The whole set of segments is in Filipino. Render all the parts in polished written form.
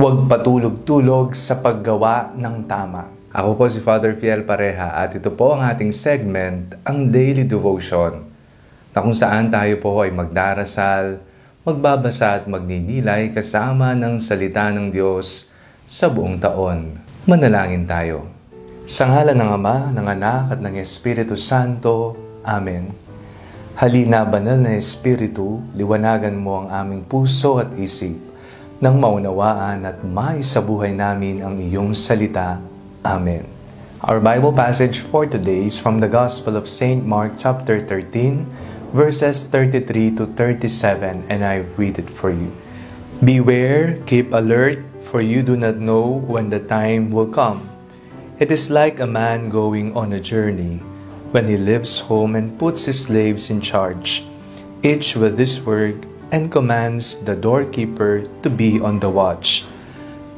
Huwag patulog-tulog sa paggawa ng tama. Ako po si Father Fiel Pareha at ito po ang ating segment, ang Daily Devotion, na kung saan tayo po ay magdarasal, magbabasa at magninilay kasama ng salita ng Diyos sa buong taon. Manalangin tayo. Sa ngalan ng Ama, ng Anak at ng Espiritu Santo. Amen. Halina, banal na Espiritu, liwanagan mo ang aming puso at isip nang maunawaan at maisabuhay namin ang iyong salita. Amen. Our Bible passage for today is from the Gospel of St. Mark chapter 13, verses 33 to 37, and I read it for you. Beware, keep alert, for you do not know when the time will come. It is like a man going on a journey, when he leaves home and puts his slaves in charge, each with his work, and commands the doorkeeper to be on the watch.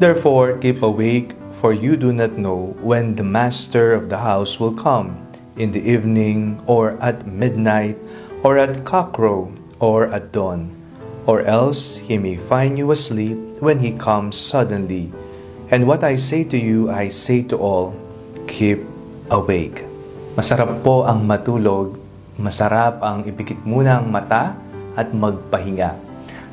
Therefore, keep awake, for you do not know when the master of the house will come, in the evening, or at midnight, or at cockcrow, or at dawn. Or else he may find you asleep when he comes suddenly. And what I say to you, I say to all, keep awake. Masarap po ang matulog, masarap ang ipikit muna ang mata at magpahinga.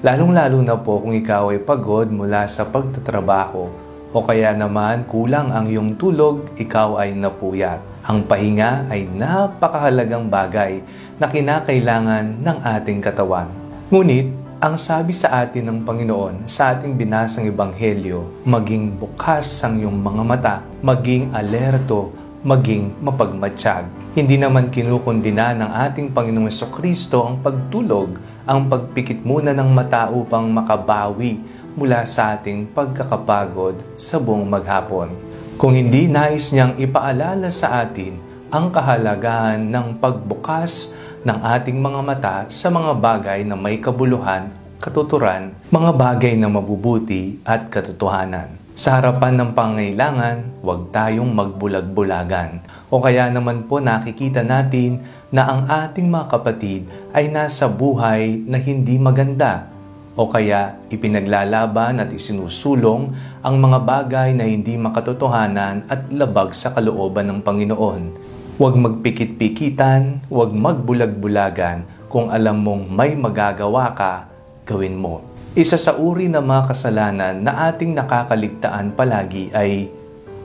Lalong-lalo na po kung ikaw ay pagod mula sa pagtatrabaho o kaya naman kulang ang iyong tulog, ikaw ay napuyat. Ang pahinga ay napakahalagang bagay na kinakailangan ng ating katawan. Ngunit, ang sabi sa atin ng Panginoon sa ating binasang Ebanghelyo, maging bukas ang iyong mga mata, maging alerto, maging mapagmatsyag. Hindi naman kinukundina ng ating Panginoong Jesucristo ang pagtulog, ang pagpikit muna ng mata upang makabawi mula sa ating pagkakapagod sa buong maghapon. Kung hindi nais niyang ipaalala sa atin ang kahalagahan ng pagbukas ng ating mga mata sa mga bagay na may kabuluhan, katuturan, mga bagay na mabubuti at katotohanan. Sa harapan ng pangailangan, huwag tayong magbulag-bulagan. O kaya naman po nakikita natin na ang ating mga kapatid ay nasa buhay na hindi maganda. O kaya ipinaglalaban at isinusulong ang mga bagay na hindi makatotohanan at labag sa kalooban ng Panginoon. Huwag magpikit-pikitan, huwag magbulag-bulagan. Kung alam mong may magagawa ka, gawin mo. Isa sa uri ng mga kasalanan na ating nakakaligtaan palagi ay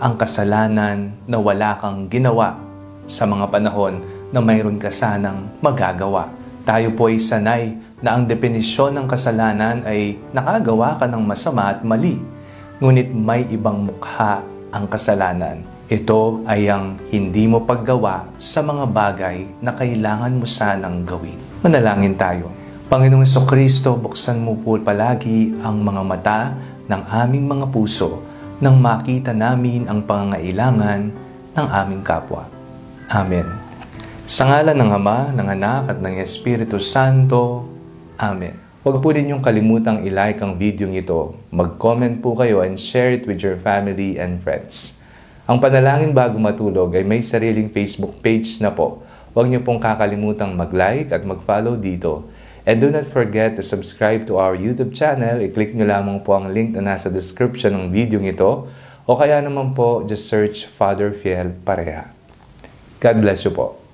ang kasalanan na wala kang ginawa sa mga panahon na mayroon ka sanang magagawa. Tayo po ay sanay na ang definisyon ng kasalanan ay nakagawa ka ng masama at mali. Ngunit may ibang mukha ang kasalanan. Ito ay ang hindi mo paggawa sa mga bagay na kailangan mo sanang gawin. Manalangin tayo. Panginoong Jesucristo, buksan mo po palagi ang mga mata ng aming mga puso nang makita namin ang pangangailangan ng aming kapwa. Amen. Sa ngalan ng Ama, ng Anak at ng Espiritu Santo. Amen. Huwag po din yung kalimutang i-like ang video ito. Mag-comment po kayo and share it with your family and friends. Ang Panalangin Bago Matulog ay may sariling Facebook page na po. Huwag niyo pong kakalimutang mag-like at mag-follow dito. And do not forget to subscribe to our YouTube channel. I-click nyo lamang po ang link na nasa description ng video ito. O kaya naman po, just search Father Fiel Pareha. God bless you po.